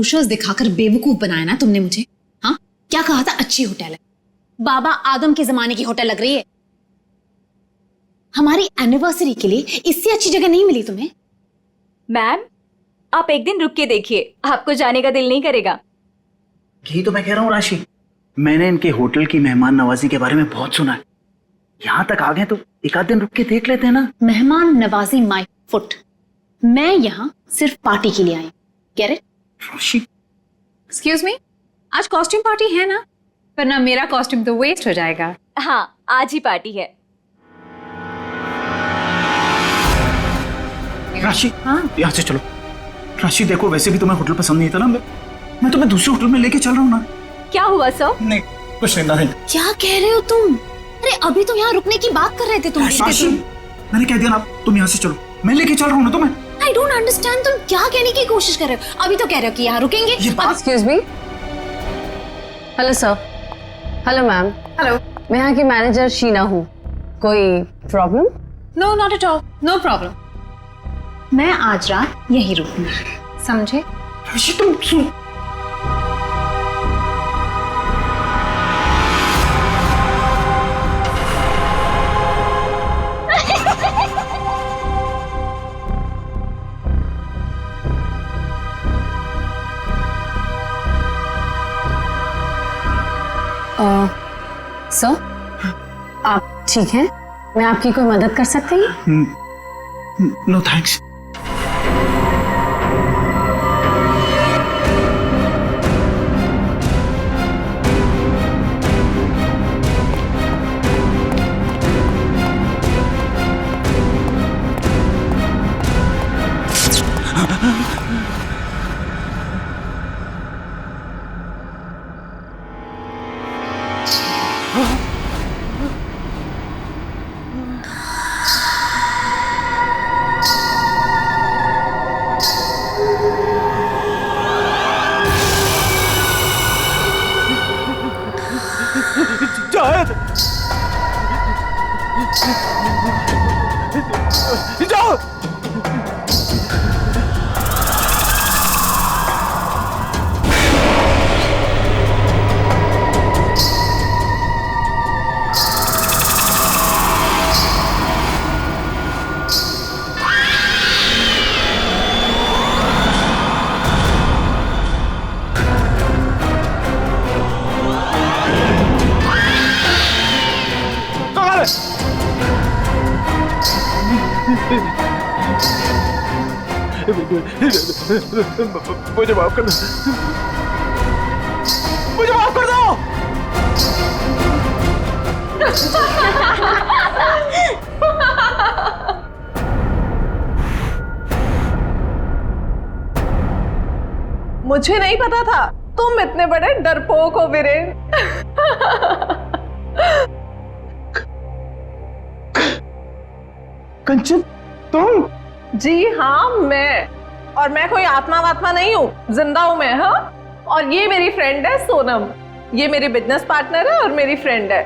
Brochures दिखाकर बेवकूफ बनाया ना तुमने मुझे। हाँ, क्या कहा था? अच्छी होटल है, बाबा आदम के जमाने की होटल लग रही है। हमारी एनिवर्सरी के लिए इससे अच्छी जगह नहीं मिली तुम्हें? मैम, आप एक दिन रुक के देखिए, आपको जाने का दिल नहीं करेगा। यही तो मैं कह रहा हूँ राशि, मैंने इनके होटल की मेहमान नवाजी के बारे में बहुत सुना है। यहाँ तक आ गए तो एक आध दिन रुक के देख लेते हैं ना। मेहमान नवाजी माय फुट। मैं यहाँ सिर्फ पार्टी के लिए आई। Get it? Rashi, excuse me, आज कॉस्ट्यूम पार्टी है ना? वरना मेरा कॉस्ट्यूम तो वेस्ट हो जाएगा। हाँ, आज ही पार्टी है। राशि, हाँ? यहाँ से चलो। राशि देखो, वैसे भी तुम्हें होटल पसंद नहीं था ना, मैं तुम्हें दूसरे होटल में लेके चल रहा हूँ ना। क्या हुआ सर? नहीं, कुछ नहीं। क्या कह रहे हो तुम? अरे अभी तो यहाँ रुकने की बात कर रहे थे तुम। राशि, मैंने कह दिया ना, तुम यहाँ से चलो, मैं लेके चल रहा हूँ ना तुम्हें। आई डोंट अंडरस्टैंड, तुम क्या कहने की कोशिश कर रहे हो? अभी तो कह रहे हो कि यहाँ रुकेंगे। Excuse me. Hello sir. Hello ma'am. Hello. मैं यहाँ की मैनेजर शीना हूँ। कोई problem? No, not at all, no problem. मैं आज रात यहीं रुकूंगी, समझे? राशि तुम सुन। सर, आप ठीक हैं? मैं आपकी कोई मदद कर सकती हूँ? No thanks. जाओ। मुझे माफ कर दो, मुझे माफ कर दो। मुझे नहीं पता था तुम इतने बड़े डरपोक हो वीरेन। कंचन, तुम? जी हाँ, और मैं कोई आत्मा वात्मा नहीं हूँ, जिंदा हूँ मैं। हाँ, और ये मेरी फ्रेंड है सोनम, ये मेरी बिजनेस पार्टनर है और मेरी फ्रेंड है।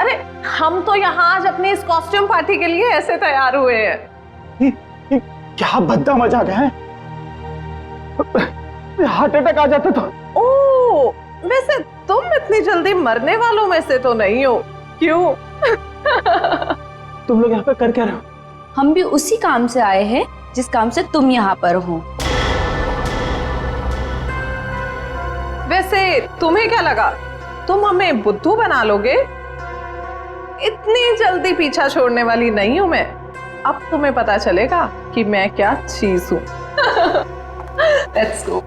अरे हम तो यहाँ आज अपनी इस कॉस्ट्यूम पार्टी के लिए ऐसे तैयार हुए हैं। क्या भद्दा मजाक है? हार्ट अटैक आ जाता था। ओ, वैसे तुम इतनी जल्दी मरने वालों में से तो नहीं हो, क्यों? तुम लोग यहाँ पे कर क्या रहे हो? हम भी उसी काम से आए हैं जिस काम से तुम यहाँ पर हो। वैसे तुम्हें क्या लगा तुम हमें बुद्धू बना लोगे? इतनी जल्दी पीछा छोड़ने वाली नहीं हूं मैं। अब तुम्हें पता चलेगा कि मैं क्या चीज हूं। Let's go.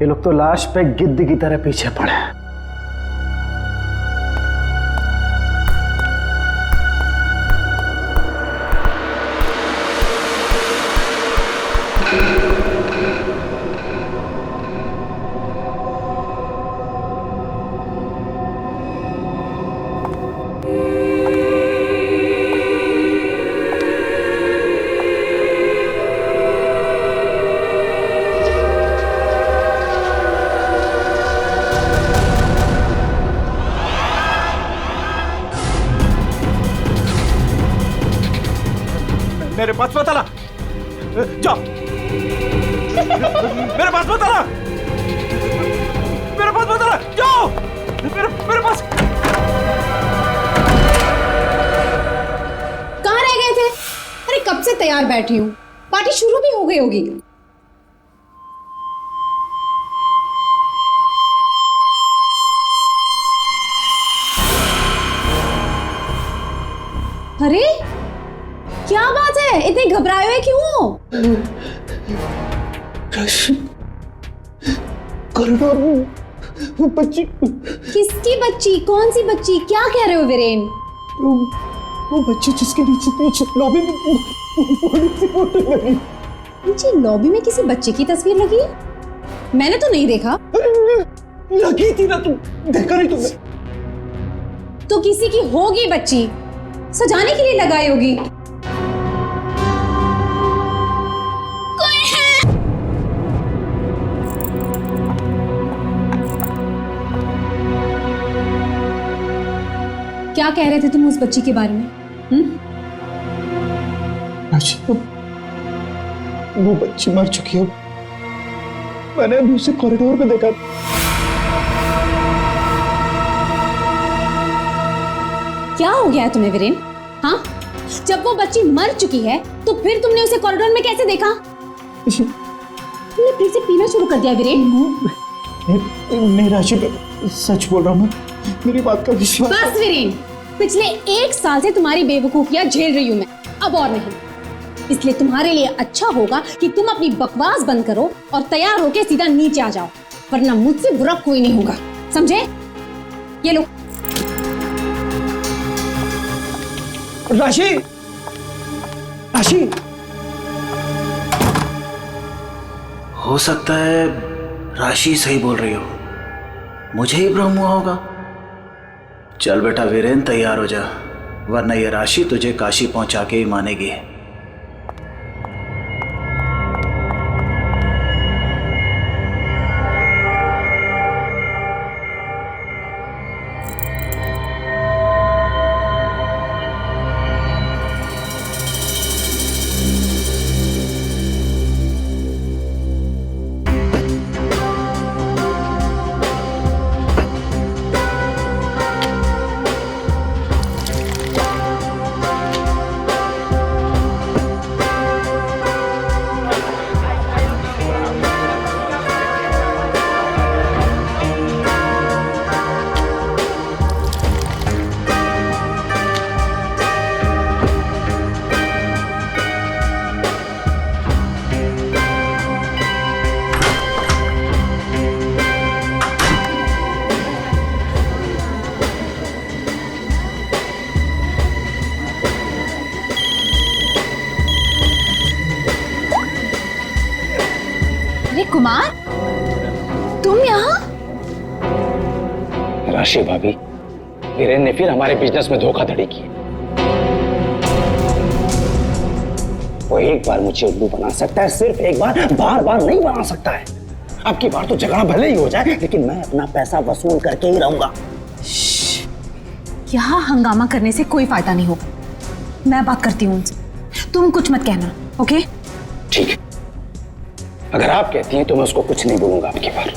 ये लोग तो लाश पे गिद्ध की तरह पीछे पड़े हैं। मेरे पास पता ला, जाओ। मेरे पास मत आना, मेरे पास मत आना, जाओ मेरे पास। कहाँ रह गए थे? अरे कब से तैयार बैठी हूँ, पार्टी शुरू भी हो गई होगी। अरे क्या बात है, इतने घबराए हुए क्यों हो? कॉरिडोर में वो बच्ची। किसकी बच्ची? कौन सी बच्ची? क्या कह रहे हो वीरेन? वो बच्ची जिसके नीचे लॉबी में बड़ी सी फोटो लगी। नीचे लॉबी में किसी बच्चे की तस्वीर लगी है? मैंने तो नहीं देखा। लगी थी ना, तुम देखा नहीं तुमने? तो किसी की होगी बच्ची, सजाने के लिए लगाई होगी। कोई है? क्या कह रहे थे तुम उस बच्ची के बारे में? वो बच्ची मर चुकी है, मैंने अभी उसे कॉरिडोर में देखा। क्या हो गया है तुम्हें वीरेन? हाँ, जब वो बच्ची मर चुकी है तो फिर तुमने उसे कॉरिडोर में कैसे देखा? तुमने फिर से पीना शुरू कर दिया वीरेन? मैं राशि सच बोल रहा हूँ, मेरी बात का विश्वास। बस वीरेन, पिछले 1 साल से तुम्हारी बेवकूफियां झेल रही हूं मैं, अब और नहीं। इसलिए तुम्हारे लिए अच्छा होगा कि तुम अपनी बकवास बंद करो और तैयार होके सीधा नीचे आ जाओ, वरना मुझसे बुरा कोई नहीं होगा, समझे? ये लो। राशि, राशि, हो सकता है राशि सही बोल रही हो, मुझे ही भ्रम हुआ होगा। चल बेटा वीरेन, तैयार हो जा, वरना ये राशि तुझे काशी पहुंचा के ही मानेगी। कुमार, तुम यहाँ? राशि भाभी, वीरेन ने फिर हमारे बिजनेस में धोखाधड़ी की। वो एक बार मुझे उल्लू बना सकता है, सिर्फ एक बार, बार बार नहीं बना सकता है। अब की बार तो झगड़ा भले ही हो जाए, लेकिन मैं अपना पैसा वसूल करके ही रहूंगा। यहाँ हंगामा करने से कोई फायदा नहीं होगा, मैं बात करती हूँ उनसे, तुम कुछ मत कहना, ओके? ठीक है, अगर आप कहती हैं तो मैं उसको कुछ नहीं बोलूंगा आपकी बार।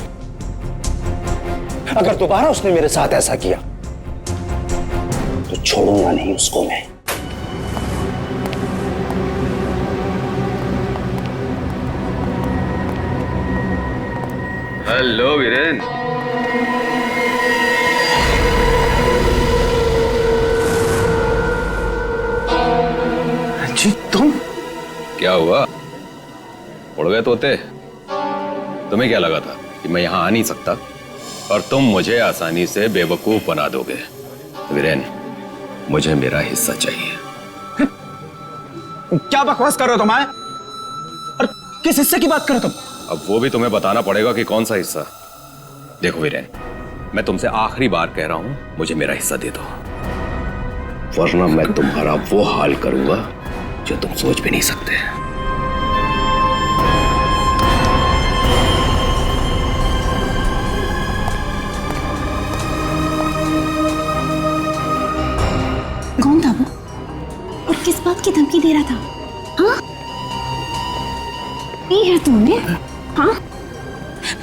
अगर दोबारा उसने मेरे साथ ऐसा किया तो छोड़ूंगा नहीं उसको मैं। हेलो वीरेन। जी तुम? क्या हुआ, उड़ गए तोते? तुम्हें क्या लगा था कि मैं यहां आ नहीं सकता और तुम मुझे आसानी से बेवकूफ बना दोगे? वीरेन, मुझे मेरा हिस्सा चाहिए। क्या बकवास कर रहे हो तुम? और किस हिस्से की बात कर रहे हो तुम? अब वो भी तुम्हें बताना पड़ेगा कि कौन सा हिस्सा। देखो वीरेन, मैं तुमसे आखिरी बार कह रहा हूं, मुझे मेरा हिस्सा दे दो, वरना मैं तुम्हारा वो हाल करूंगा जो तुम सोच भी नहीं सकते। कौन था वो और किस बात की धमकी दे रहा था? हाँ, ये है तुमने? हाँ,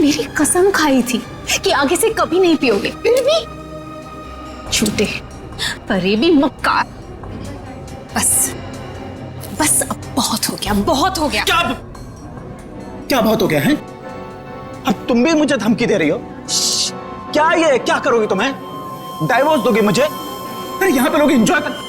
मेरी कसम खाई थी कि आगे से कभी नहीं पियोगे, फिर भी झूठे, फरेबी, मक्कार। बस बस अब बहुत हो गया, बहुत हो गया। क्या बहुत हो गया है? अब तुम भी मुझे धमकी दे रही हो? क्या ये क्या करोगी तुम्हें? डाइवोर्स दोगे मुझे? अरे यहाँ पे लोग एंजॉय कर।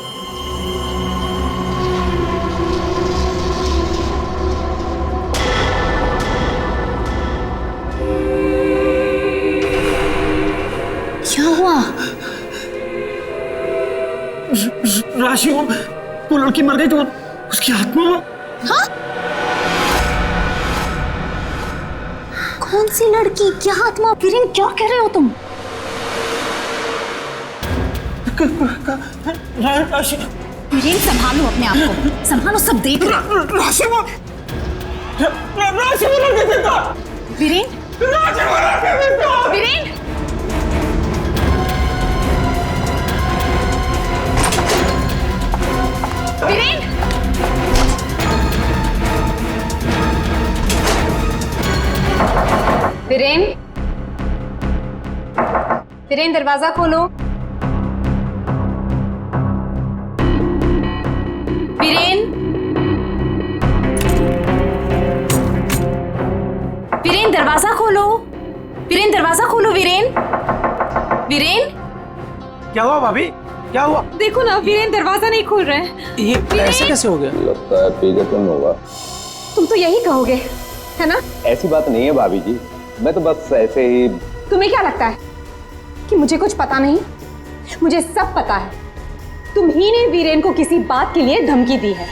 क्या हुआ? राशि, वो लड़की मर गई तो उसकी आत्मा। हाँ? कौन सी लड़की, क्या आत्मा? वीरेन, क्या कह रहे हो तुम? राशि, वीरेन, संभालो अपने आप को, संभालो, सब देख रहे हैं। राशि वो लड़की जिंदा। वीरेन, राशि वो लड़की जिंदा। वीरेन, वीरेन, वीरेन, वीरेन, दरवाजा खोलो। वीरेन, वीरेन, दरवाजा खोलो। वीरेन, दरवाजा खोलो। वीरेन, वीरेन, क्या हुआ भाभी? क्या हुआ? देखो ना, वीरेन दरवाजा नहीं खोल रहे हैं। ये ऐसे कैसे हो गया? लगता है पी के तुम होगा। तुम तो यही कहोगे, है ना? ऐसी बात नहीं है भाभी जी, मैं तो बस ऐसे ही। तुम्हें क्या लगता है कि मुझे कुछ पता नहीं? मुझे सब पता है। तुम ही ने वीरेन को किसी बात के लिए धमकी दी है।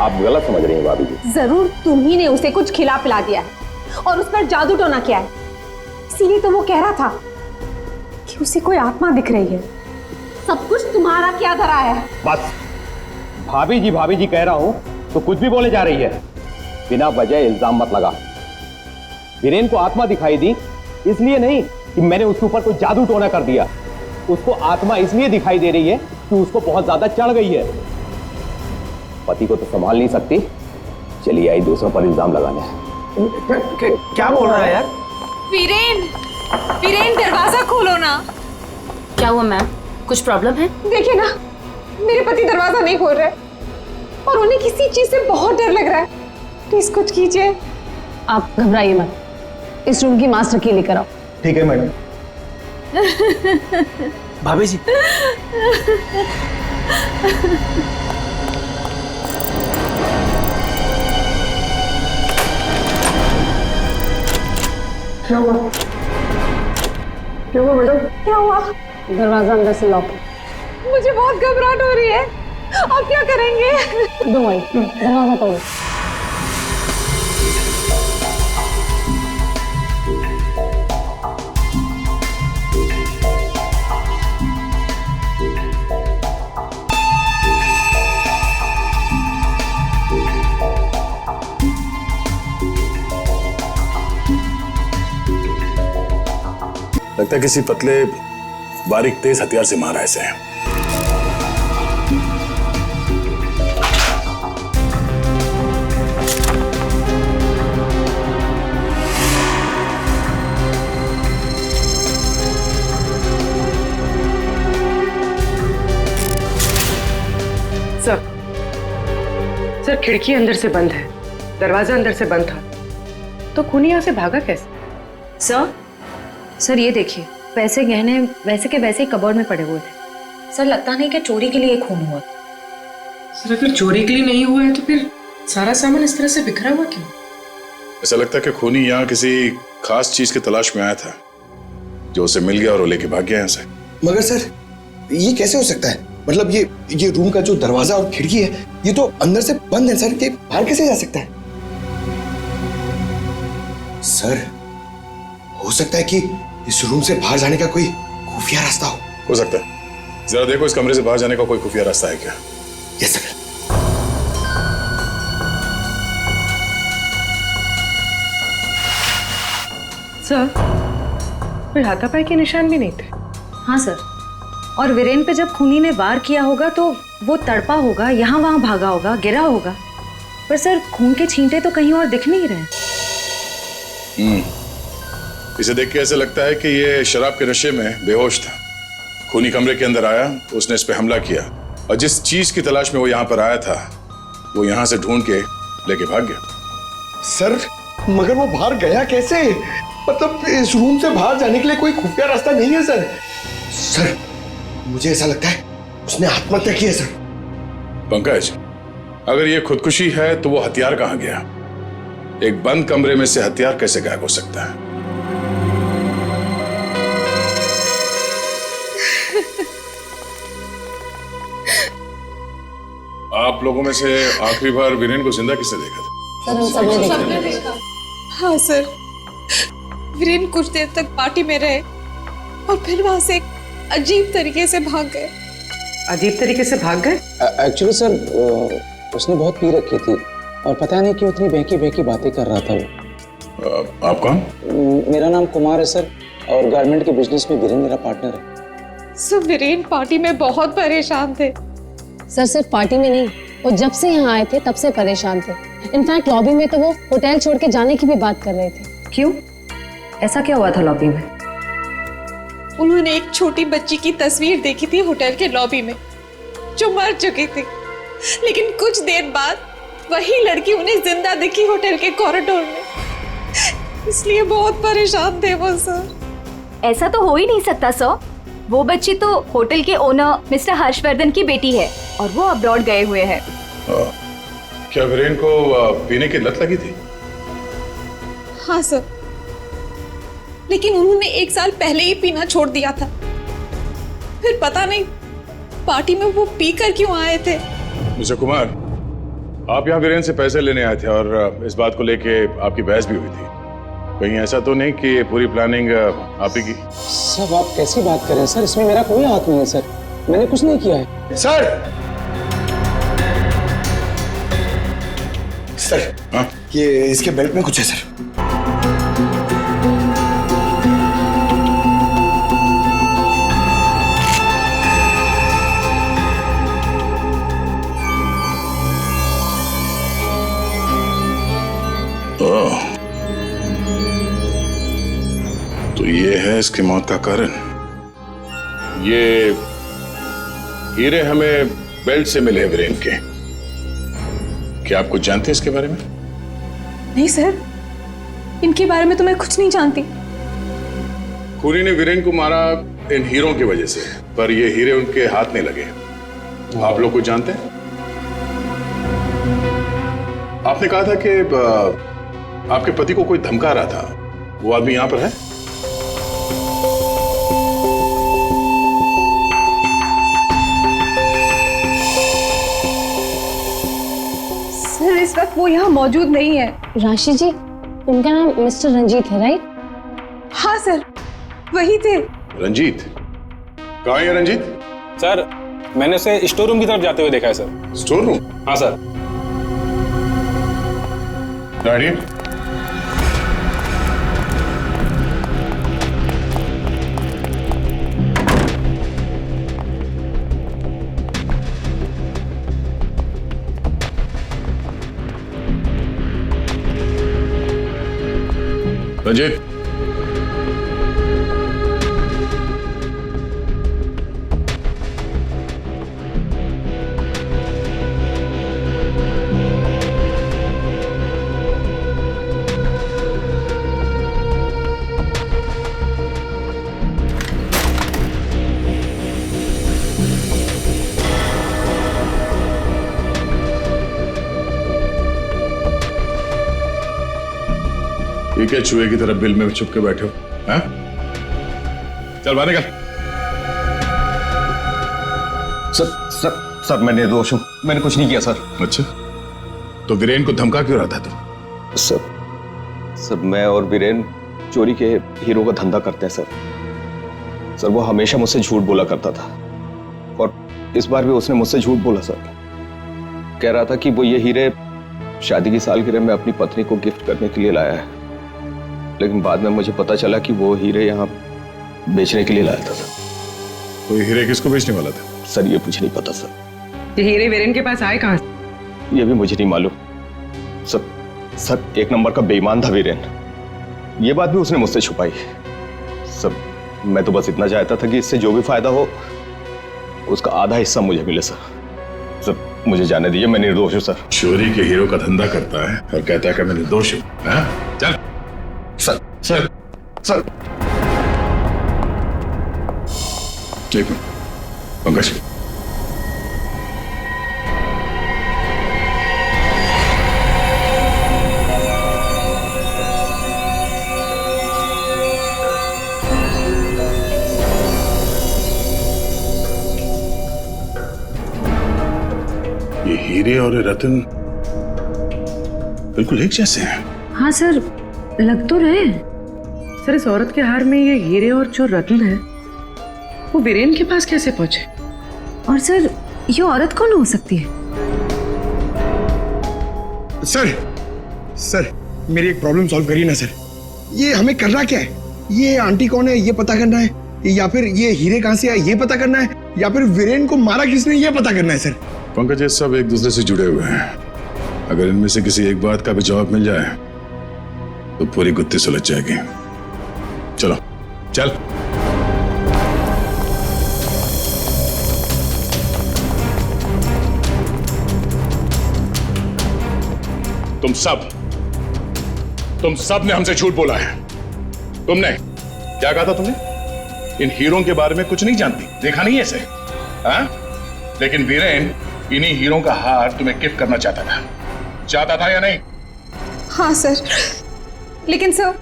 आप गलत समझ रही हैं भाभी जी। जरूर तुम ही ने उसे कुछ खिला पिला दिया है और उस पर जादू टोना किया है। इसीलिए तो वो कह रहा था कि उसे कोई आत्मा दिख रही है। सब कुछ तुम्हारा क्या धरा है? बस भाभी जी कह रहा हूं तो कुछ भी बोले जा रही है। बिना वजह इल्जाम मत लगा। वीरेन को आत्मा दिखाई दी इसलिए नहीं कि मैंने उसके ऊपर कोई जादू टोना कर दिया। उसको आत्मा इसलिए दिखाई दे रही है कि उसको बहुत ज्यादा चढ़ गई है। पति को तो संभाल नहीं सकती, चलिए आई दूसरों पर इल्जाम लगाने। क्या बोल रहा है यार? वीरेन, वीरेन, दरवाजा खोलो ना। क्या हुआ मैम, कुछ प्रॉब्लम है? देखिए ना, मेरे पति दरवाजा नहीं खोल रहे और उन्हें किसी चीज से बहुत डर लग रहा है। प्लीज कुछ कीजिए। आप घबराइए मत, इस रूम की मास्टर की लेकर आओ। ठीक है मैडम। भाभी जी, क्या हुआ? क्या हुआ मैडम? क्या हुआ? दरवाजा अंदर से लॉक है। मुझे बहुत घबराहट हो रही है। अब क्या करेंगे? दो भाई, दरवाजा तोड़ो। लगता है किसी पतले बारीक तेज हथियार से मारा ऐसे। सर खिड़की अंदर से बंद है, दरवाजा अंदर से बंद था, तो खूनी यहाँ से भागा कैसे? सर ये देखिए, पैसे गहने वैसे के वैसे ही कबर्ड में पड़े हुए थे। सर लगता नहीं कि चोरी के लिए खून हुआ। सर अगर चोरी के लिए नहीं हुआ है तो फिर सारा सामान इस तरह से बिखरा हुआ क्यों? ऐसा लगता है कि खूनी यहाँ किसी खास चीज की तलाश में आया था, जो उसे मिल गया और वो लेके भाग गया यहाँ से। मगर सर ये कैसे हो सकता है? मतलब ये रूम का जो दरवाजा और खिड़की है ये तो अंदर से बंद है सर, ये बाहर कैसे जा सकता है? सर हो सकता है कि इस रूम से बाहर जाने का कोई खुफिया रास्ता हो सकता है। जरा देखो इस कमरे से बाहर जाने का कोई खुफिया रास्ता है क्या? Yes sir. सर कोई हाथापाई के निशान भी नहीं थे। हाँ सर, और वीरेन पे जब खूनी ने वार किया होगा तो वो तड़पा होगा, यहाँ वहां भागा होगा, गिरा होगा, पर सर खून के छींटे तो कहीं और दिख नहीं रहे। इसे देख के ऐसा लगता है कि ये शराब के नशे में बेहोश था। खूनी कमरे के अंदर आया, उसने इस पे हमला किया और जिस चीज की तलाश में वो यहाँ पर आया था वो यहाँ से ढूंढ के लेके भाग गया। सर मगर वो बाहर गया कैसे? मतलब इस रूम से बाहर जाने के लिए कोई खुफिया रास्ता नहीं है सर। सर मुझे ऐसा लगता है उसने आत्महत्या की है सर। पंकज, अगर ये खुदकुशी है तो वो हथियार कहाँ गया? एक बंद कमरे में से हथियार कैसे गायब हो सकता है? आप लोगों में से आखिरी बार वीरेन को जिंदा किसने देखा था? सर हम सबने देखा। हाँ सर, वीरेन कुछ देर तक पार्टी में रहे और फिर वहां से एक अजीब तरीके से भाग गए। अजीब तरीके से भाग गए? एक्चुअली सर उसने बहुत पी रखी थी और पता नहीं क्यों इतनी बहकी बहकी बातें कर रहा था वो। आप कौन? मेरा नाम कुमार है सर और गारमेंट के बिजनेस में वीरेन मेरा पार्टनर है। सर वीरेन पार्टी में बहुत परेशान थे। सर सिर्फ पार्टी में नहीं, वो जब से यहाँ आए थे तब से परेशान थे। इनफैक्ट लॉबी में तो वो होटल छोड़ के जाने की भी बात कर रहे थे। क्यों? ऐसा क्या हुआ था लॉबी में? उन्होंने एक छोटी बच्ची की तस्वीर देखी थी होटल के लॉबी में जो मर चुकी थी, लेकिन कुछ देर बाद वही लड़की उन्हें जिंदा दिखी होटल के कॉरिडोर में। इसलिए बहुत परेशान थे वो सर। ऐसा तो हो ही नहीं सकता सर, वो बच्ची तो होटल के ओनर मिस्टर हर्षवर्धन की बेटी है और वो अब्रॉड गए हुए हैं। क्या वीरेन को पीने की लत लगी थी? हाँ सर, लेकिन उन्होंने 1 साल पहले ही पीना छोड़ दिया था। फिर पता नहीं पार्टी में वो पीकर क्यों आए थे। मिस्टर कुमार, आप यहाँ वीरेन से पैसे लेने आए थे और इस बात को लेके आपकी बहस भी हुई थी। कहीं ऐसा तो नहीं कि पूरी प्लानिंग आप ही की? सब आप कैसी बात कर रहे हैं सर? इसमें मेरा कोई हाथ नहीं है सर, मैंने कुछ नहीं किया है। सर सर हाँ? ये इसके बेल्ट में कुछ है सर। तो ये है इसकी मौत का कारण। ये हीरे हमें बेल्ट से मिले वीरेन के। क्या आप कुछ जानते हैं इसके बारे में? नहीं सर, इनके बारे में तो मैं कुछ नहीं जानती। खूनी ने वीरेन को मारा इन हीरों की वजह से, पर ये हीरे उनके हाथ नहीं लगे। आप लोग कुछ जानते हैं? आपने कहा था कि आपके पति को कोई धमका रहा था, वो आदमी यहां पर है? सर इस वक्त वो यहाँ मौजूद नहीं है। राशि जी, उनका नाम मिस्टर रंजीत है राइट? हाँ सर, वही थे। रंजीत? कहाँ है रंजीत? सर मैंने उसे स्टोर रूम की तरफ जाते हुए देखा है सर। Store room? हाँ सर। गाड़ी? रंजीत, ये क्या चूहे की तरफ बिल में छुप के बैठे हो? हाँ? चल बाहर निकल। सर मैं निर्दोष हूं, मैंने कुछ नहीं किया सर। अच्छा, तो वीरेन को धमका क्यों रहा था तू? सर मैं और वीरेन चोरी के हीरो का धंधा करते हैं सर। वो हमेशा मुझसे झूठ बोला करता था और इस बार भी उसने मुझसे झूठ बोला सर। कह रहा था कि वो ये हीरे शादी की सालगिरह में अपनी पत्नी को गिफ्ट करने के लिए लाया है, लेकिन बाद में मुझे पता चला कि वो हीरे यहाँ बेचने के लिए लाया था। तो ये हीरे किसको बेचने वाला था? सर ये मुझे नहीं पता सर। ये हीरे वीरेन के पास आए कहाँ से? ये भी मुझे नहीं मालूम सर। एक नंबर का बेईमान था वीरेन। ये बात भी उसने मुझसे छुपाई। सब मैं तो बस इतना चाहता था कि इससे जो भी फायदा हो उसका आधा हिस्सा मुझे मिले सर। सब मुझे जाने दीजिए, मैं निर्दोष हूँ सर। चोरी के हीरो का धंधा करता है और कहता है कि मैं निर्दोष हूँ। चल सर सर सर एक मिनट पंकज, ये हीरे और ये रतन बिल्कुल एक जैसे हैं। हाँ सर, लग तो रहे हैं। सर इस औरत के हार में ये हीरे और जो रत्न है वो वीरेन के पास कैसे पहुंचे? और सर ये औरत कौन हो सकती है? सर सर मेरी एक प्रॉब्लम सॉल्व करिए ना सर। ये हमें करना क्या है? ये आंटी कौन है ये पता करना है, या फिर ये हीरे कहां से आए ये पता करना है, या फिर वीरेन को मारा किसने ये पता करना है सर। पंकज, ये सब एक दूसरे से जुड़े हुए हैं। अगर इनमें से किसी एक बात का भी जवाब मिल जाए तो पूरी गुत्थी सुलझ जाएगी। चलो चल। तुम सब ने हमसे झूठ बोला है। तुमने क्या कहा था? तुमने इन हीरों के बारे में कुछ नहीं जानती, देखा नहीं ऐसे? हाँ? लेकिन वीरेन इन्हीं हीरों का हार तुम्हें गिफ्ट करना चाहता था या नहीं? हाँ सर, लेकिन सर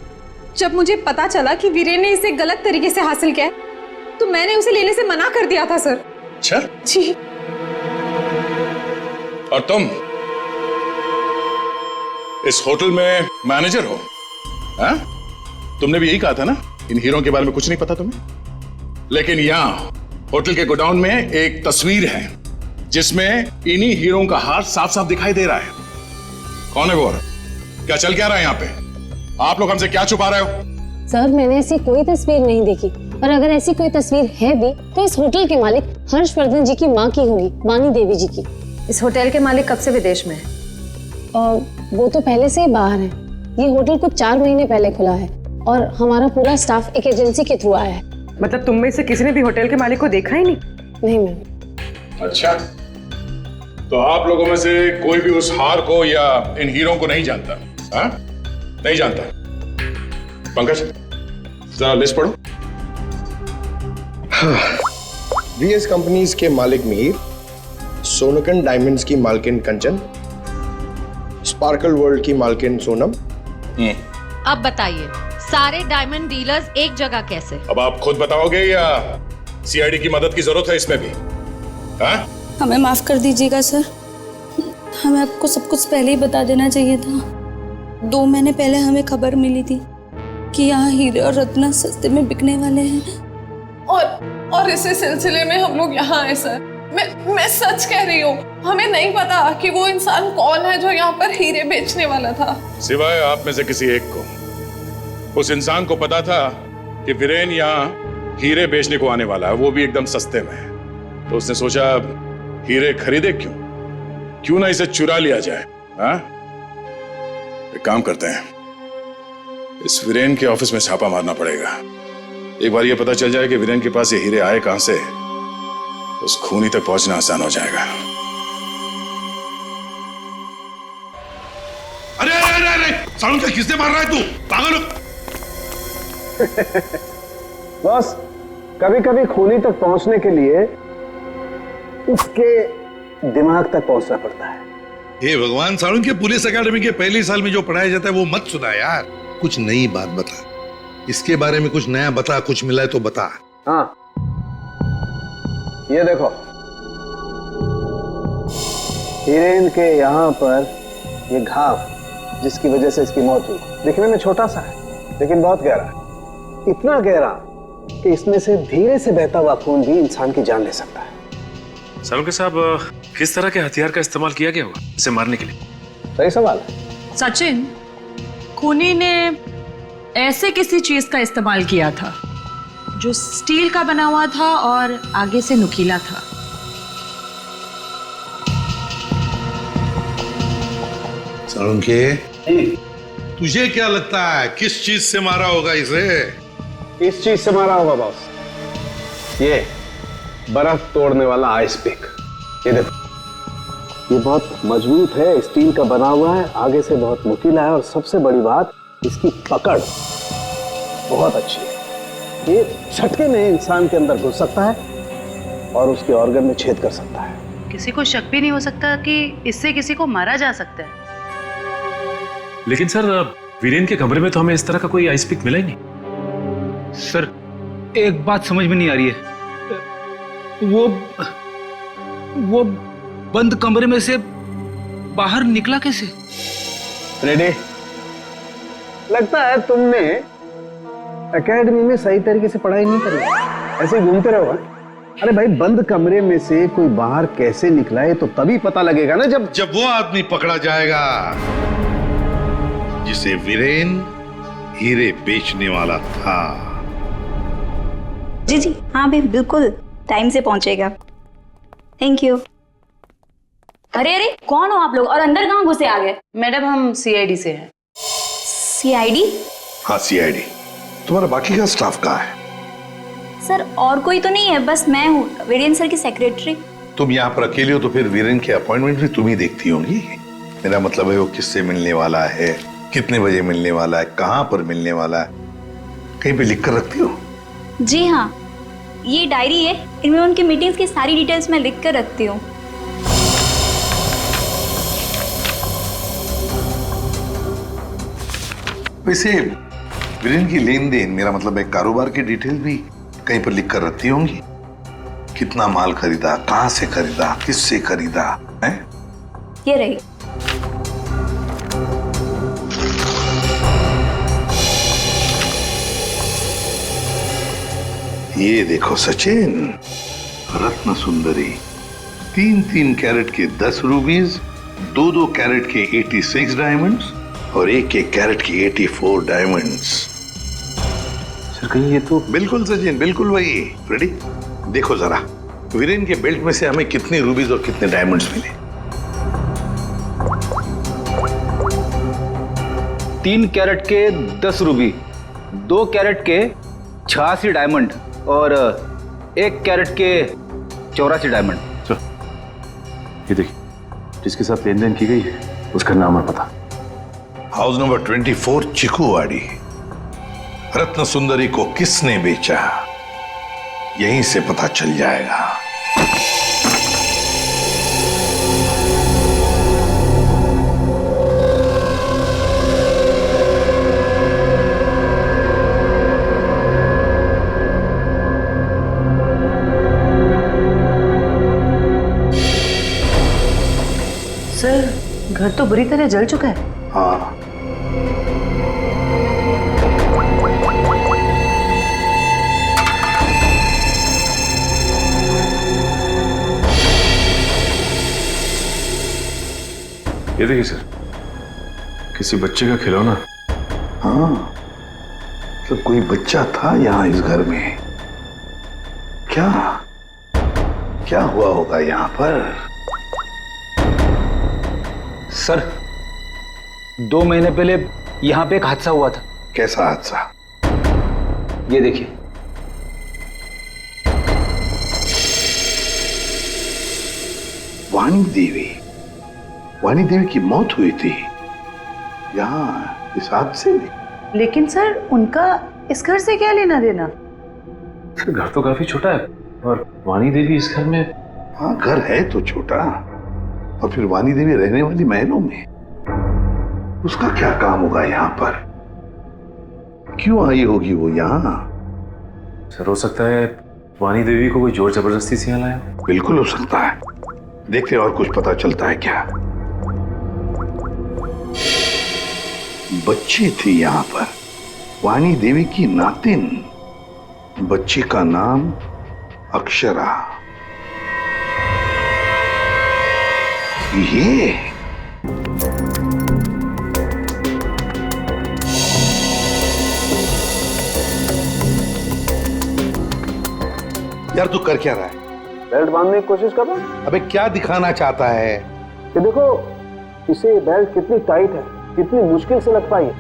जब मुझे पता चला कि वीरेन ने इसे गलत तरीके से हासिल किया तो मैंने उसे लेने से मना कर दिया था सर। अच्छा जी। और तुम इस होटल में मैनेजर हो? हाँ? तुमने भी यही कहा था ना इन हीरों के बारे में कुछ नहीं पता तुम्हें। लेकिन यहां होटल के गोडाउन में एक तस्वीर है जिसमें इन्हीं हीरों का हार साफ साफ दिखाई दे रहा है। कौन है वो? क्या चल क्या रहा है यहाँ पे? आप लोग हमसे क्या छुपा रहे हो? सर मैंने ऐसी कोई तस्वीर नहीं देखी, और अगर ऐसी कोई तस्वीर है भी तो इस होटल के मालिक हर्षवर्धन जी की माँ की होगी, वानी देवी जी की। इस होटल के मालिक कब से विदेश में है? और वो तो पहले से ही बाहर है। ये होटल कुछ 4 महीने पहले खुला है और हमारा पूरा स्टाफ एक एजेंसी के थ्रू आया है। मतलब तुम में से किसी ने भी होटल के मालिक को देखा ही नहीं? नहीं मैम। अच्छा, तो आप लोगों में से कोई भी उस हार को या इन हीरों को नहीं जानता? हाँ? नहीं जानता? पंकज जरा लिस्ट पढ़ो। वीएस कंपनीज के मालिक मीर, सोनकन डायमंड्स की मालकिन कंचन, स्पार्कल वर्ल्ड की मालकिन सोनम। अब बताइए सारे डायमंड डीलर्स एक जगह कैसे? अब आप खुद बताओगे या सीआईडी की मदद की जरूरत है इसमें भी? हाँ? हमें माफ कर दीजिएगा सर, हमें आपको सब कुछ पहले ही बता देना चाहिए था। 2 महीने पहले हमें खबर मिली थी कि यहाँ हीरे और रत्न सस्ते में बिकने वाले हैं, और इसी सिलसिले में हम लोग यहाँ आए सर। मैं सच कह रही हूँ, हमें नहीं पता कि वो इंसान कौन है जो यहाँ पर हीरे बेचने वाला था। सिवाय आप में से किसी एक को उस इंसान को पता था कि वीरेन यहाँ हीरे बेचने को आने वाला है, वो भी एकदम सस्ते में। तो उसने सोचा हीरे खरीदे क्यों ना इसे चुरा लिया जाए। हाँ? एक काम करते हैं, इस वीरेन के ऑफिस में छापा मारना पड़ेगा। एक बार ये पता चल जाए कि वीरेन के पास ये हीरे आए कहां से, उस खूनी तक पहुंचना आसान हो जाएगा। अरे अरे अरे सालून का किसने मार रहा है? तू पागल हो? बस कभी कभी खूनी तक पहुंचने के लिए उसके दिमाग तक पहुंचना पड़ता है। हे भगवान, सालून के पुलिस अकेडमी के पहले साल में जो पढ़ाया जाता है वो मत सुना यार। कुछ नई बात बता, इसके बारे में कुछ नया बता, कुछ मिला है तो बता। हाँ ये देखो, हीरेन के यहाँ पर ये घाव जिसकी वजह से इसकी मौत हुई, दिखने में छोटा सा है लेकिन बहुत गहरा है। इतना गहरा कि इसमें से धीरे से बहता हुआ खून भी इंसान की जान ले सकता है। सालुंके साहब, किस तरह के हथियार का इस्तेमाल किया गया होगा इसे मारने के लिए? सही सवाल है। सचिन, खूनी ने ऐसे किसी चीज का इस्तेमाल किया था जो स्टील का बना हुआ था और आगे से नुकीला था। सालुंके, तुझे क्या लगता है किस चीज से मारा होगा इसे? इस चीज से मारा होगा बॉस, ये बर्फ तोड़ने वाला आइस पिक। ये देखो, ये बहुत मजबूत है, स्टील का बना हुआ है, आगे से बहुत नुकीला है और सबसे बड़ी बात इसकी पकड़ बहुत अच्छी है। ये झटके में इंसान के अंदर घुस सकता है और उसके ऑर्गन में छेद कर सकता है। किसी को शक भी नहीं हो सकता कि इससे किसी को मारा जा सकता है। लेकिन सर वीरेन के कमरे में तो हमें इस तरह का कोई आइस पिक मिला ही नहीं। सर एक बात समझ में नहीं आ रही है, वो बंद कमरे में से बाहर निकला कैसे? रेडी? लगता है तुमने एकेडमी में सही तरीके से पढ़ाई नहीं करी, ऐसे घूमते रहो। अरे भाई, बंद कमरे में से कोई बाहर कैसे निकला है तो तभी पता लगेगा ना जब वो आदमी पकड़ा जाएगा जिसे वीरेन हीरे बेचने वाला था। जी जी हाँ भाई, बिल्कुल टाइम से पहुंचेगा। Thank you. अरे अरे, कौन हो आप लोग और अंदर कहाँ घुसे आ गए? मैडम हम सीआईडी से हैं। सीआईडी? हाँ सीआईडी। तुम्हारा बाकी का स्टाफ कहाँ है? सर और कोई तो नहीं है, बस मैं हूँ, वीरेन सर की सेक्रेटरी। तुम यहाँ पर अकेले हो तो फिर वीरेन के अपॉइंटमेंट भी तुम ही देखती होंगी। मेरा मतलब है वो किससे मिलने वाला है, कितने बजे मिलने वाला है, कहाँ पर मिलने वाला है, कहीं पे लिख कर रखती हो? जी हाँ, ये डायरी है, इनमें उनकी मीटिंग्स की सारी डिटेल्स मैं लिख कर रखती हूँ। वैसे वीरेन की लेन देन, मेरा मतलब है कारोबार की डिटेल भी कहीं पर लिख कर रखती होंगी। कितना माल खरीदा, कहां से खरीदा, किससे खरीदा है? ये रही। ये देखो सचिन, रत्न सुंदरी, 3-3 कैरेट के 10 रूबीज, 2-2 कैरेट के 86 डायमंड्स और 1-1 कैरेट की 84 डायमंड्स। सर कहीं ये तो बिल्कुल सचिन, बिल्कुल वही। रेडी? देखो जरा वीरेन के बेल्ट में से हमें कितने रूबीज और कितने डायमंड्स मिले। 3 कैरेट के 10 रूबी, 2 कैरेट के 86 डायमंड और 1 कैरेट के 84 डायमंड। ये देखिए, जिसके साथ लेन देन की गई है उसका नाम और पता। House number 24 चिकूवाड़ी। रत्न सुंदरी को किसने बेचा, यहीं से पता चल जाएगा। सर घर तो बुरी तरह जल चुका है। हाँ, ये देखिए सर, किसी बच्चे का खिलौना। हाँ, तो कोई बच्चा था यहाँ इस घर में। क्या क्या हुआ होगा यहाँ पर? सर 2 महीने पहले यहाँ पे एक हादसा हुआ था। कैसा हादसा? ये देखिए, वाणी देवी की मौत हुई थी यहाँ इस हादसे में। लेकिन सर उनका इस घर से क्या लेना देना? सर घर तो काफी छोटा है और वाणी देवी इस घर में। हाँ, घर है तो छोटा, और फिर वाणी देवी रहने वाली महलों में। उसका क्या काम होगा यहाँ पर? क्यों आई होगी वो यहाँ? सर हो सकता है वाणी देवी को कोई जोर जबरदस्ती से यहाँ लाया। बिल्कुल हो सकता है। देखते हैं और कुछ पता चलता है क्या। बच्ची थी यहाँ पर, वाणी देवी की नातिन। बच्ची का नाम अक्षरा। ये यार तू कर क्या रहा है? बेल्ट बांधने की कोशिश कर रहा हूं। अबे क्या दिखाना चाहता है? कि देखो इसे बेल्ट कितनी टाइट है, कितनी मुश्किल से लग पाई है।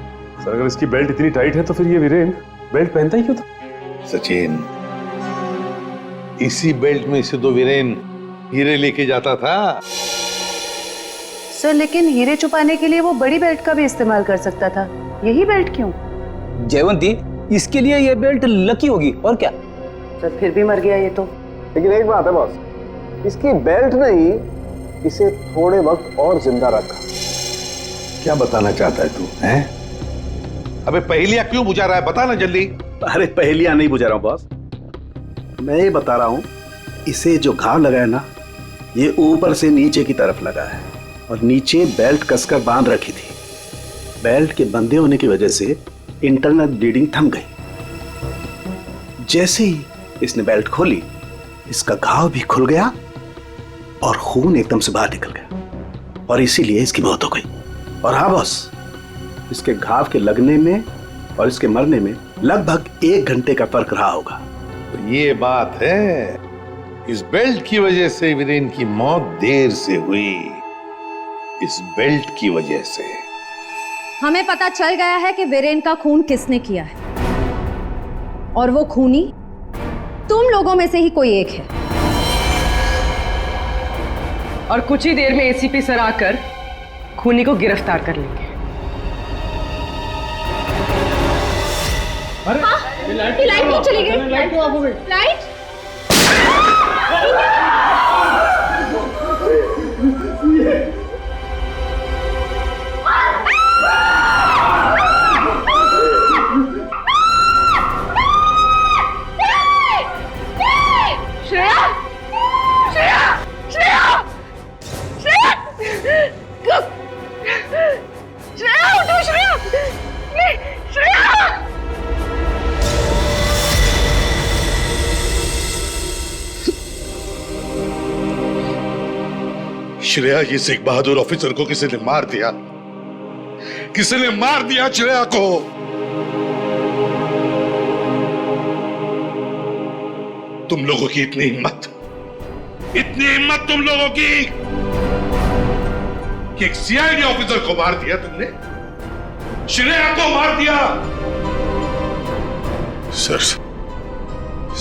सर अगर इसकी बेल्ट इतनी टाइट है तो फिर ये वीरेन बेल्ट पहनता ही क्यों था? सचिन, इसी बेल्ट में से तो वीरेन हीरे लेके जाता था। सर लेकिन हीरे छुपाने के लिए वो बड़ी बेल्ट का भी इस्तेमाल कर सकता था, यही बेल्ट क्यों? जयवंती, इसके लिए ये बेल्ट लकी होगी और क्या। सर फिर भी मर गया ये तो। लेकिन एक बात है बॉस, इसकी बेल्ट ने ही इसे थोड़े वक्त और जिंदा रखा। क्या बताना चाहता है तू? हैं? अबे पहेलियां क्यों बुझा रहा है, बता ना जल्दी। अरे पहेलियां नहीं बुझा रहा हूं बॉस, मैं ये बता रहा हूं इसे जो घाव लगा है ना, ये ऊपर से नीचे की तरफ लगा है और नीचे बेल्ट कसकर बांध रखी थी। बेल्ट के बंधे होने की वजह से इंटरनल ब्लीडिंग थम गई। जैसे ही इसने बेल्ट खोली, इसका घाव भी खुल गया और खून एकदम से बाहर निकल गया और इसीलिए इसकी मौत हो गई। और हाँ बॉस, इसके घाव के लगने में और इसके मरने में लगभग 1 घंटे का फर्क रहा होगा। तो ये बात है, इस बेल्ट की वजह से वीरेन की मौत देर से हुई, इस बेल्ट की वजह से। हमें पता चल गया है कि वीरेन का खून किसने किया है और वो खूनी तुम लोगों में से ही कोई एक है। और कुछ ही देर में एसीपी सर आकर खूनी को गिरफ्तार कर लेंगे। अरे ये लाइट क्यों चली गई? लाइट क्यों ऑफ हो गई? लाइट श्रेया, श्रेया, श्रेया, श्रेया, श्रेया उठो, श्रेया, श्रेया। श्रेया, ये सिख बहादुर ऑफिसर को किसी ने मार दिया, किसी ने मार दिया श्रेया को। तुम लोगों की इतनी हिम्मत तुम लोगों की कि एक सीआईडी ऑफिसर को मार दिया तुमने, श्रेया को मार दिया। सर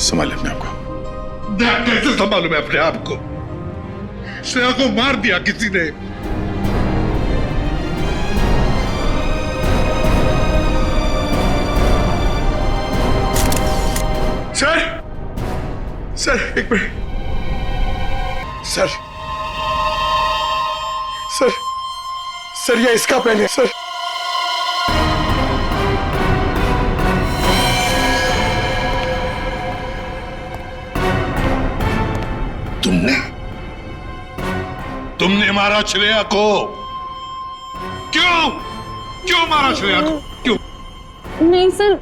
संभालिए अपने आप को। कैसे संभालूं मैं अपने आप को? श्रेया को मार दिया किसी ने। सर एक मिनट। सर ये इसका पेन है सर। तुमने मारा श्रेया को? क्यों मारा श्रेया को? क्यों? नहीं सर,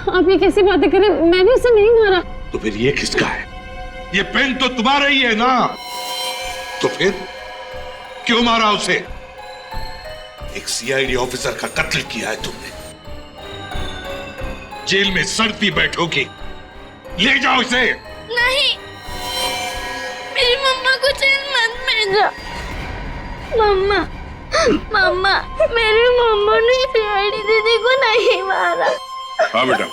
आप ये कैसी बातें करें, मैंने उसे नहीं मारा। तो फिर ये किसका है? ये पेन तो तुम्हारा ही है ना, तो फिर क्यों मारा उसे? एक सीआईडी ऑफिसर का कत्ल किया है तुमने, जेल में सड़ती बैठोगी, ले जाओ इसे। नहीं, मेरी मम्मा को जेल मत भेजा। मम्मा, मेरी मम्मा ने सीआईडी दीदी को नहीं मारा। हाँ बेटा,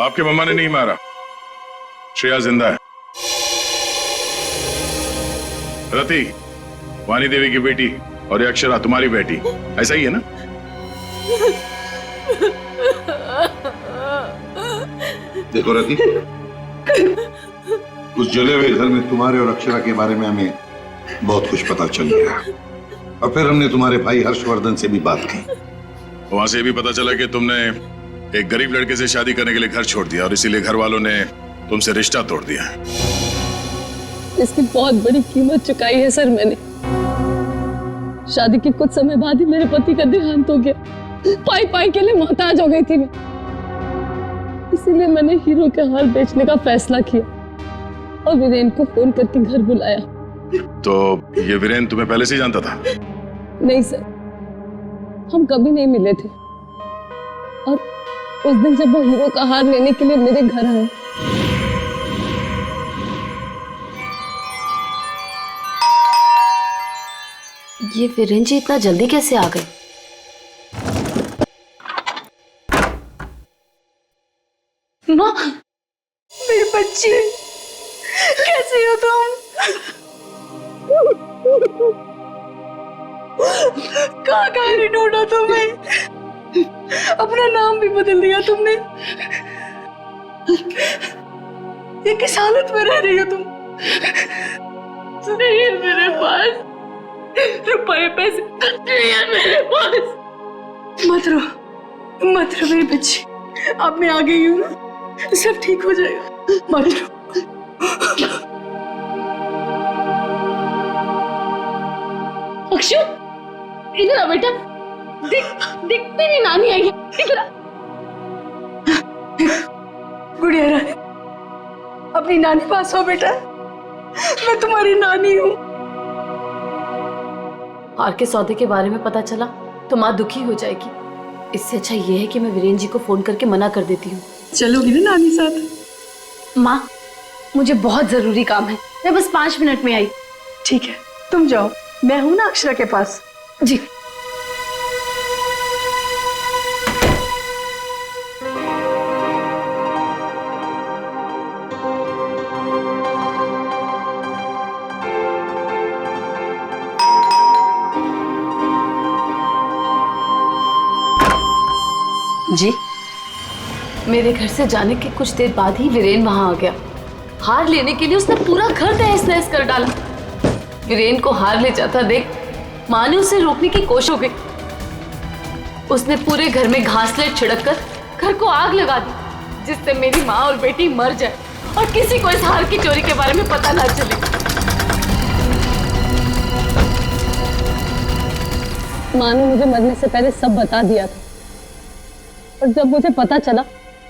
आपके मम्मा ने नहीं मारा, श्रेया जिंदा है। रति, वानी देवी की बेटी, और ये अक्षरा तुम्हारी बेटी, ऐसा ही है ना? देखो रति, उस जले हुए घर में तुम्हारे और अक्षरा के बारे में हमें बहुत कुछ पता चल गया, और फिर हमने तुम्हारे भाई हर्षवर्धन से भी बात की। वहां से भी पता चला कि तुमने एक गरीब लड़के से शादी करने के लिए घर छोड़ दिया और इसीलिए घर वालों ने तुमसे रिश्ता तोड़ दिया। इसकी बहुत बड़ी कीमत चुकाई है सर मैंने। शादी के कुछ समय बाद ही मेरे पति का देहांत हो गया। पाई के लिए मोहताज हो गई थी मैं, इसीलिए मैंने हीरो के हार बेचने का फैसला किया और वीरेन को फोन करके घर बुलाया। तो ये वीरेन तुम्हें पहले से जानता था? नहीं सर, हम कभी नहीं मिले थे, और उस दिन जब वो हीरो का हार लेने के लिए मेरे घर आए, ये वीरेन जी इतना जल्दी कैसे आ गए? माँ, मेरी बच्ची, कैसी हो तुम? कहाँ कहाँ नहीं ढूंढा तुम्हें? अपना नाम भी बदल दिया तुमने। ये किस हालत में रह रही हो तुम? नहीं है मेरे पास रुपए पैसे, नहीं है मेरे पास। मत रो मेरी बच्ची, अब मैं आ गई हूँ ना, सब ठीक हो जाएगा, मत रो। अक्षु, इधर आ बेटा, देख तेरी नानी आई है, इधर आ। गुड़िया रानी, अपनी नानी पास हो बेटा, मैं तुम्हारी नानी हूँ। हार के सौदे के बारे में पता चला तो माँ दुखी हो जाएगी। इससे अच्छा ये है कि मैं वीरेन जी को फोन करके मना कर देती हूँ। चलोगी ना नानी साथ? माँ, मुझे बहुत जरूरी काम है, मैं बस 5 मिनट में आई। ठीक है, तुम जाओ, मैं हूं ना अक्षरा के पास। जी। जी, मेरे घर से जाने के कुछ देर बाद ही वीरेन वहां आ गया। हार लेने के लिए उसने पूरा घर तहस नहस कर डाला। वीरेन को हार ले जाता देख माँ ने उसे रोकने की कोशिश हो गई। उसने पूरे घर में घासलेट छिड़ककर घर को आग लगा दी, जिससे मेरी माँ और बेटी मर जाए और किसी को इस हार की चोरी के बारे में पता ना चले। माँ ने मुझे मरने से पहले सब बता दिया था, और जब मुझे पता चला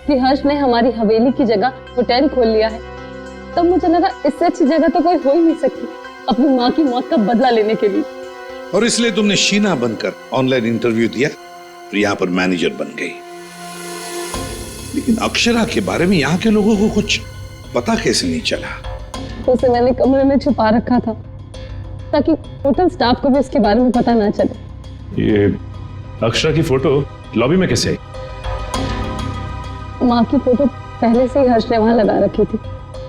कि हर्ष ने हमारी हवेली की जगह होटल खोल लिया है, तब मुझे लगा इससे अच्छी जगह तो कोई हो ही नहीं सकती अपनी माँ की मौत का बदला लेने के लिए। और इसलिए तुमने शीना बनकर ऑनलाइन इंटरव्यू दिया और यहाँ पर मैनेजर बन गई। लेकिन अक्षरा के बारे में यहाँ के लोगों को कुछ पता कैसे नहीं चला? उसे मैंने कमरे में छुपा रखा था ताकि होटल स्टाफ को भी उसके बारे में पता ना चले। ये अक्षरा की फोटो लॉबी में कैसे आई? माँ की फोटो पहले से ही हर्ष ने वहां लगा रखी थी।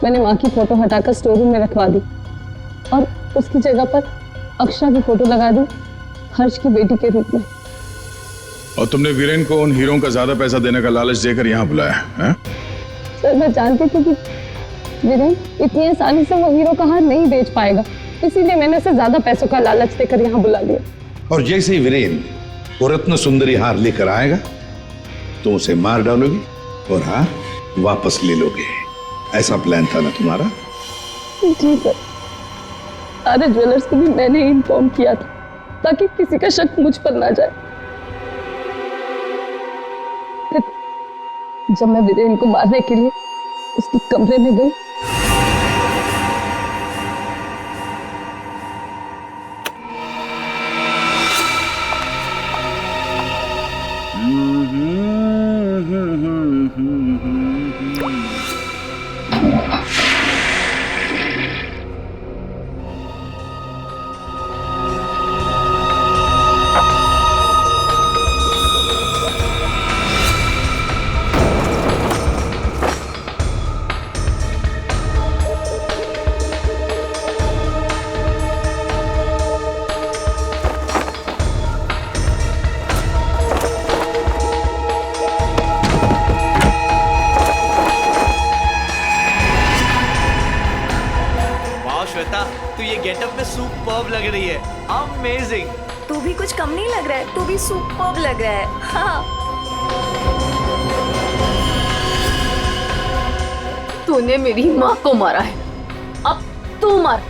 मैंने माँ की फोटो हटाकर स्टोर रूम में रखवा दी और उसकी जगह पर अक्षरा की फोटो लगा दी, हर्ष की बेटी के रूप में। और तुमने वीरेन को उन हीरों का ज्यादा पैसा देने का लालच देकर यहाँ बुलाया है? सर, मैं जानती थी कि वीरेन इतनी आसानी से वो हीरो का हार नहीं बेच पाएगा, इसीलिए मैंने उसे ज्यादा पैसों का लालच देकर यहाँ बुला लिया। और जैसे ही वीरेन वो रत्न सुंदरी हार लेकर आएगा तो उसे मार डालोगी और हार वापस ले लोगे। ऐसा प्लान था ना तुम्हारा? जी सर, सारे ज्वेलर्स को भी मैंने इन्फॉर्म किया था ताकि किसी का शक मुझ पर ना जाए। फिर जब मैं वीरेन को मारने के लिए उसके कमरे में गई, तू ये गेटअप में सुपर्ब लग रही है। अमेजिंग। तू भी कुछ कम नहीं लग रहा है, तू भी सुपर्ब लग रहा है। हाँ। तूने मेरी माँ को मारा है, अब तू मर,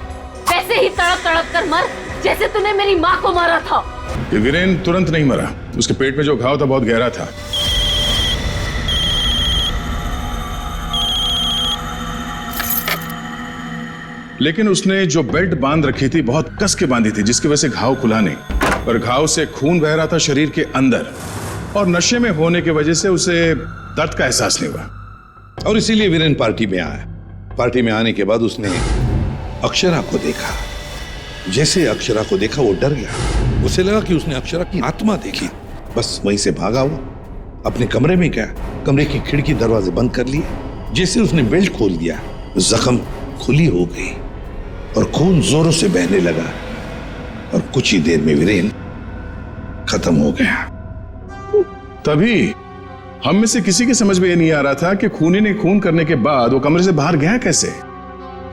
वैसे ही तड़प तड़प कर मर जैसे तूने मेरी माँ को मारा था। ये वीरेन तुरंत नहीं मरा, उसके पेट में जो घाव था बहुत गहरा था। लेकिन उसने जो बेल्ट बांध रखी थी बहुत कस के बांधी थी, जिसकी वजह से घाव खुला नहीं, और घाव से खून बह रहा था शरीर के अंदर, और नशे में होने की वजह से उसे दर्द का एहसास नहीं हुआ। और इसीलिए वीरेन पार्टी में आया। पार्टी में आने के बाद उसने अक्षरा को देखा। जैसे अक्षरा को देखा वो डर गया। उसे लगा कि उसने अक्षरा की आत्मा देखी, बस वहीं से भागा हुआ अपने कमरे में क्या, कमरे की खिड़की दरवाजे बंद कर लिए। जैसे उसने बेल्ट खोल दिया, जख्म खुली हो गई और खून जोरों से बहने लगा और कुछ ही देर में वीरेन खत्म हो गया। तभी हम में से किसी के समझ में ये नहीं आ रहा था कि खूनी ने खून करने के बाद वो कमरे से बाहर गया कैसे,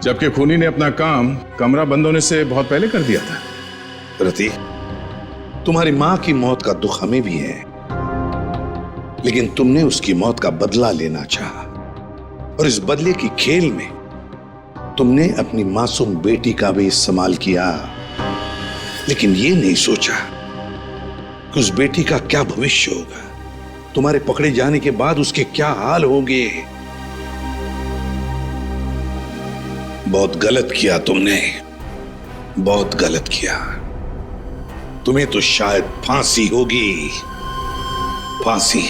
जबकि खूनी ने अपना काम कमरा बंद होने से बहुत पहले कर दिया था। रति, तुम्हारी मां की मौत का दुख हमें भी है, लेकिन तुमने उसकी मौत का बदला लेना चाहा और इस बदले की खेल में तुमने अपनी मासूम बेटी का भी इस्तेमाल किया, लेकिन ये नहीं सोचा कि उस बेटी का क्या भविष्य होगा, तुम्हारे पकड़े जाने के बाद उसके क्या हाल होंगे। बहुत गलत किया तुमने, बहुत गलत किया। तुम्हें तो शायद फांसी होगी, फांसी।